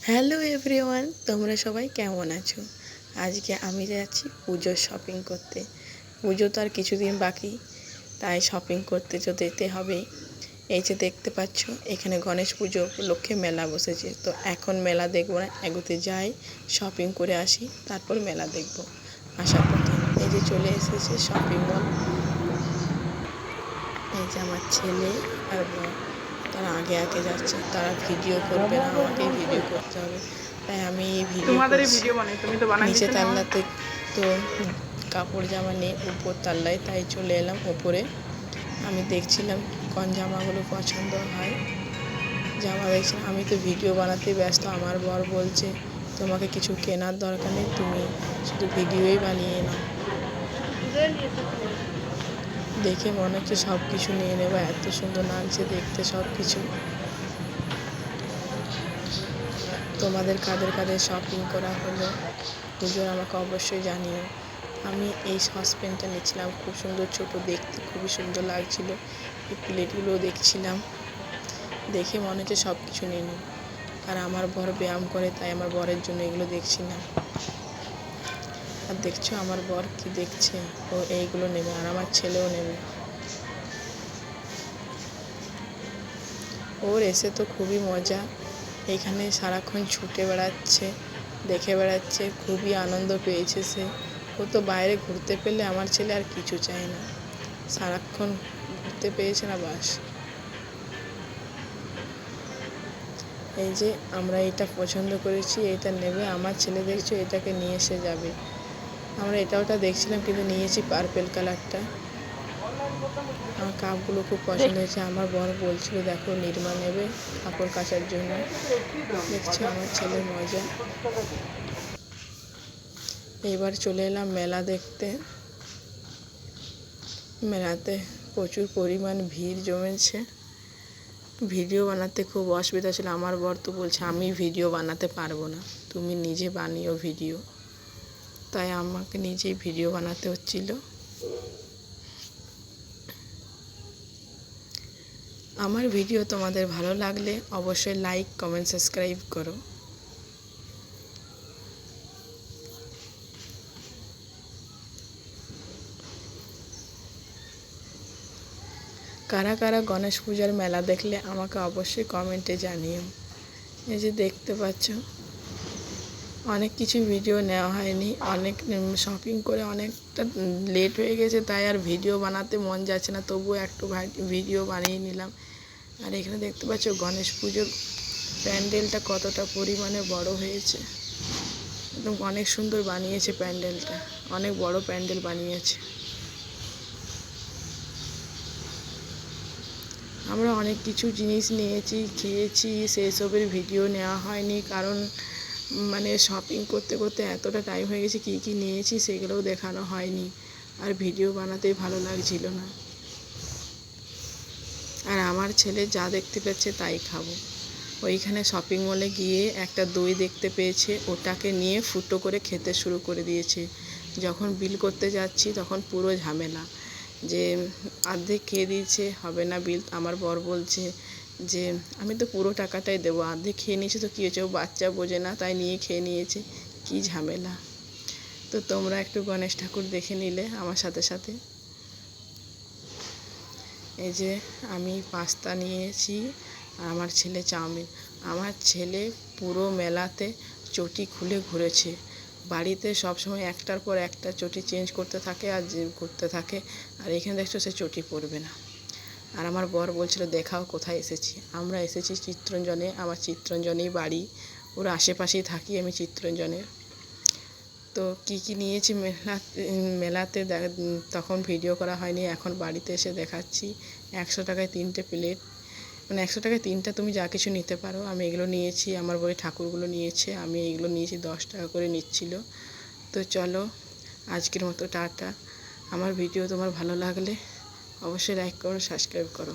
Hello everyone, তোমরা সবাই কেমন আছো? আজকে আমি যাচ্ছি পুজোর শপিং করতে। পুজো তো আর কিছুদিন বাকি, তাই শপিং করতে তো যেতে হবে। এই যে দেখতে পাচ্ছ, এখানে গণেশ পুজো উপলক্ষে মেলা বসেছে। তো এখন মেলা দেখবো না, এগোতে যাই, শপিং করে আসি, তারপর মেলা দেখবো। আসার পথে এই যে চলে এসেছে শপিং মল। এই যে আমার ছেলে আর বর, তারা আগে আগে যাচ্ছে। তারা ভিডিও করবে না, আমাকেই ভিডিও করতে হবে, তাই আমি এই ভিডিও করছি। নিচে তাল্লাতে তো কাপড় জামা নেই, উপর তাল্লায়, তাই চলে এলাম ওপরে। আমি দেখছিলাম কোন জামাগুলো পছন্দ হয়, জামা দেখছিলাম। আমি তো ভিডিও বানাতে ব্যস্ত। আমার বর বলছে তোমাকে কিছু কেনার দরকার নেই, তুমি শুধু ভিডিওই বানিয়ে নাও। দেখে মনে হচ্ছে সব কিছু নিয়ে নেবো, এত সুন্দর লাগছে দেখতে সব কিছু। তোমাদের কাদের কাদের শপিং করা হলো পুজোর আমাকে অবশ্যই জানিও। আমি এই সসপ্যানটা নিচ্ছিলাম, খুব সুন্দর, ছোট, দেখতে খুবই সুন্দর লাগছিল। এই প্লেটগুলোও দেখছিলাম, দেখে মনে হচ্ছে সব কিছু নিয়ে নেব। আর আমার বর ব্যায়াম করে, তাই আমার বরের জন্য এগুলো দেখছিলাম। আর দেখছো আমার বর কি দেখছে, ও এইগুলো নেবে, আর আমার ছেলেও নেবে। ওর এসে তো খুবই মজা, এখানে সারাক্ষণ ছুটে বেড়াচ্ছে, দেখে বেড়াচ্ছে, খুবই আনন্দ পেয়েছে সে। ও তো বাইরে ঘুরতে পেলে আমার ছেলে আর কিছু চায় না, সারাক্ষণ ঘুরতে পেয়েছে না বাস। এই যে আমরা এটা পছন্দ করেছি, এটা নেবে, আমার ছেলে দেখছো এটাকে নিয়ে এসে যাবে। আমরা এটা ওটা দেখছিলাম, কিন্তু নিয়েছি পার্পেল কালারটা। আমার কাপগুলো খুব পছন্দ হয়েছে। আমার বর বলছিল দেখো নির্মা নেবে কাপড় কাচার জন্য। দেখছো আমার ছেলের মজা। এইবার চলে এলাম মেলা দেখতে। মেলাতে প্রচুর পরিমাণ ভিড় জমেছে। ভিডিও বানাতে খুব অসুবিধা ছিল। আমার বর তো বলছে আমি ভিডিও বানাতে পারবো না, তুমি নিজে বানিও ভিডিও। তাই আমাকে নিজেই ভিডিও বানাতে হচ্ছিল। আমার ভিডিও তোমাদের ভালো লাগলে অবশ্যই লাইক, কমেন্ট, সাবস্ক্রাইব করো। কারা কারা গণেশ পূজার মেলা দেখলে আমাকে অবশ্যই কমেন্টে জানিও। এই যে দেখতে পাচ্ছ, অনেক কিছু ভিডিও নেওয়া হয়নি, অনেক শপিং করে অনেকটা লেট হয়ে গেছে, তাই আর ভিডিও বানাতে মন যাচ্ছে না, তবুও একটু ভিডিও বানিয়ে নিলাম। আর এখানে দেখতে পাচ্ছ গণেশ পুজোর প্যান্ডেলটা কতটা পরিমাণে বড় হয়েছে, একদম অনেক সুন্দর বানিয়েছে প্যান্ডেলটা, অনেক বড় প্যান্ডেল বানিয়েছে। আমরা অনেক কিছু জিনিস নিয়েছি, খেয়েছি, সেসবের ভিডিও নেওয়া হয়নি, কারণ শপিং করতে করতে এতটা টাইম হয়ে গেছে, কী কী নিয়েছি সেগুলোও দেখানো হয়নি, আর ভিডিও বানাতেই ভালো লাগছিল না। আর আমার ছেলে যা দেখতে পাচ্ছে তাই খাবো। ওইখানে শপিং মলে গিয়ে একটা দই দেখতে পেয়েছে, ওটাকে নিয়ে ফুটো করে খেতে শুরু করে দিয়েছে। যখন বিল করতে যাচ্ছি তখন পুরো ঝামেলা, যে অর্ধেক খেয়ে দিয়েছে, হবে না বিল। আমার বর বলছে যে আমি তো পুরো টাকাটাই দেবো, অর্ধেক খেয়ে নিয়েছে তো কী হয়েছে, ও বাচ্চা বোঝে না, তাই নিয়ে খেয়ে নিয়েছে, কী ঝামেলা। তো তোমরা একটু গণেশ ঠাকুর দেখে নিলে আমার সাথে সাথে। এই যে আমি পাস্তা নিয়েছি, আর আমার ছেলে চাউমিন। আমার ছেলে পুরো মেলাতে চটি খুলে ঘুরেছে, বাড়িতে সবসময় একটার পর একটা চটি চেঞ্জ করতে থাকে আর ঘুরতে থাকে, আর এখানে দেখছো সে চটি পরবে না। আর আমার বর বলছিল দেখাও কোথায় এসেছি। আমরা এসেছি চিত্তরঞ্জনে, আমার চিত্তরঞ্জনেই বাড়ি, ওর আশেপাশেই থাকি আমি চিত্তরঞ্জনের। তো কী কী নিয়েছি মেলাতে তখন ভিডিও করা হয়নি, এখন বাড়িতে এসে দেখাচ্ছি। 100 টাকায় 3টে প্লেট, 100 টাকায় 3টা তুমি যা কিছু নিতে পারো। আমি এগুলো নিয়েছি, আমার বই ঠাকুরগুলো নিয়েছে, আমি এগুলো নিয়েছি, 10 টাকা করে নিচ্ছিল। তো চলো আজকের মতো টাটা। আমার ভিডিও তোমার ভালো লাগলে অবশ্যই লাইক করো, সাবস্ক্রাইব করো।